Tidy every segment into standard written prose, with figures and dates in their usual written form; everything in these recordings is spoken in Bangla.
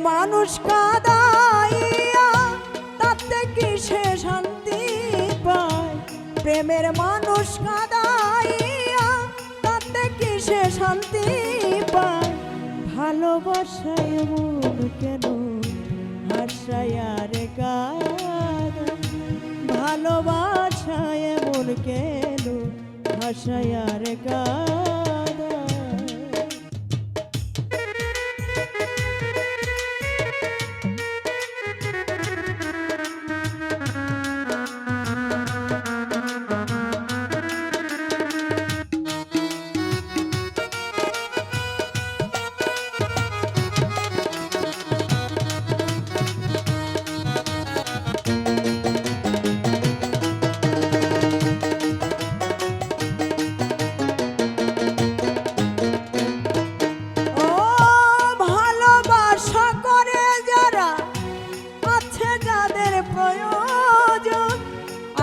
মানুষ কাঁদাইয়া তাতে কি সে শান্তি পায়? প্রেমের মানুষ কাঁদাইয়া তাতে কি সে শান্তি পায়? ভালোবাসায় মন কেন হাসায় রে কাঁদায়? ভালোবাসায় মন কেন হাসায় রে কাঁদায়?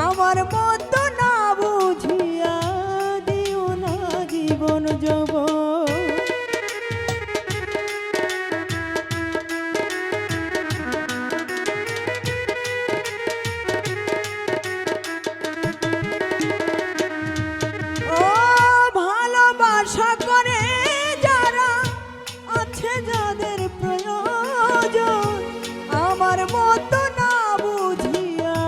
আমার মতো না বুঝিয়া দিও না জীবন যৌবন। ও ভালোবাসা করে যারা আছে যাদের প্রয়োজন, আমার মতো না বুঝিয়া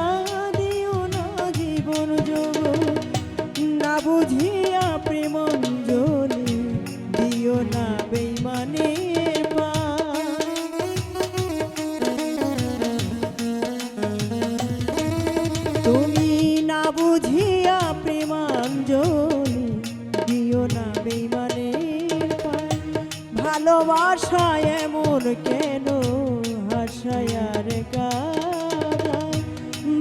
না বুঝিয়া প্রেমাঞ্জলি দিও না বেইমানের পায়। তুমি না বুঝিয়া প্রেমাঞ্জলি দিও না বেইমানের পায়। ভালোবাসায় এমন কেন হাসায় রে কাঁদায়?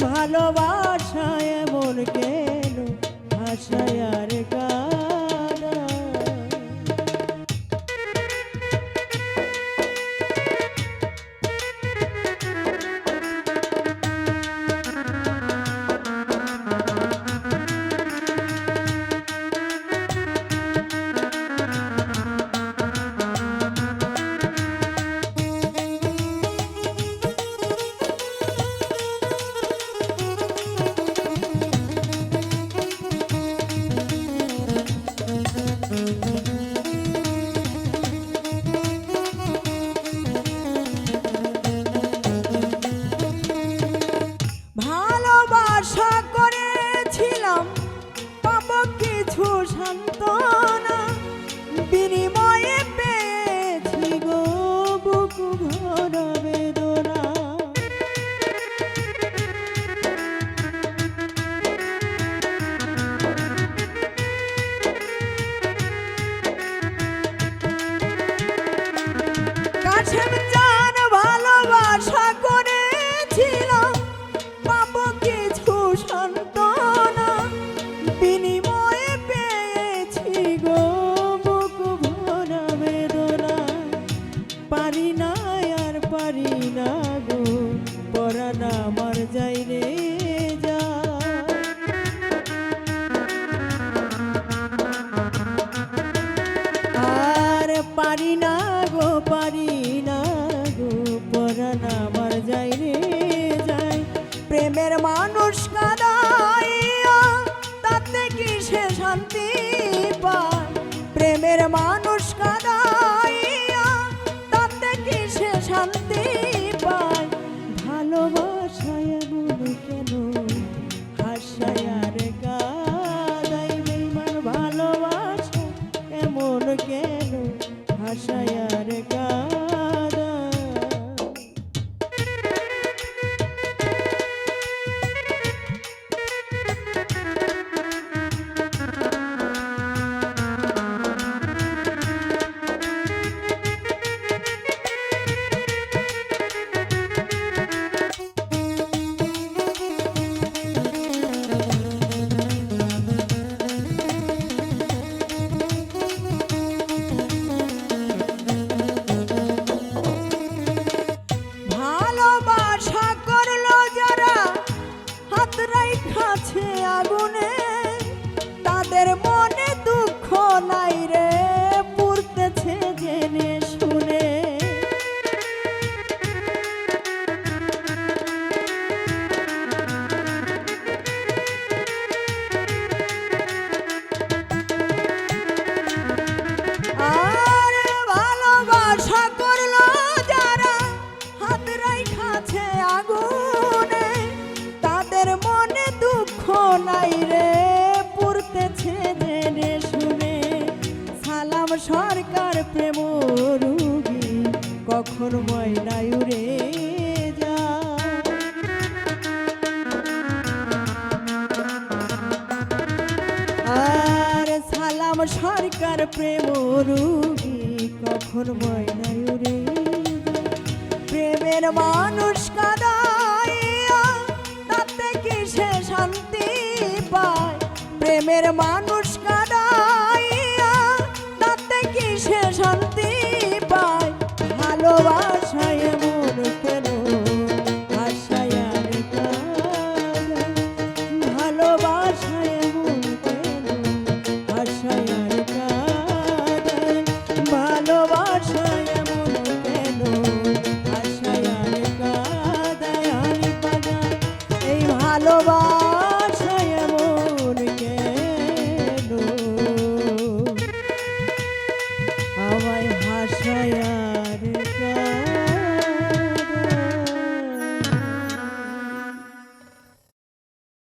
ভালোবাসায় এমন কেন হাসায় রে কাঁদায়? ভালোবাসা করেছিলাম পাবো কিছু সান্ত্বনা, বিনিময়ে পেয়েছি গো বুক ভরা বেদনা। কাছেম জান ভালোবাসা করেছিলাম পাবো কিছু সান্ত্বনা, বিনিময়ে পেয়েছি গো বুক ভরা বেদনা। পারি না আর পারি না গো পরাণ আমার যাই রে যায়। আর পারি না গো পরাণ আমার যাই রে যায়। প্রেমের মানুষ কাঁদাইয়া তাতে কি সে শান্তি পায়? প্রেমের মানুষ কাঁদাইয়া তাতে কি সে শান্তি পায়? ভালোবাসায় মন কেন হাসায় রে কাঁদায়? বেইমান ভালোবাসা এমন কেন হাসায় রে কাঁদায়? কখন ময়নায় উড়ে যায়। আর সালাম সরকার প্রেম রুগী কখন ময়নায় উড়ে যায়। প্রেমের মানুষ কাঁদাইয়া তাতে কি সে শান্তি পায়, প্রেমের মানুষ কাঁদায়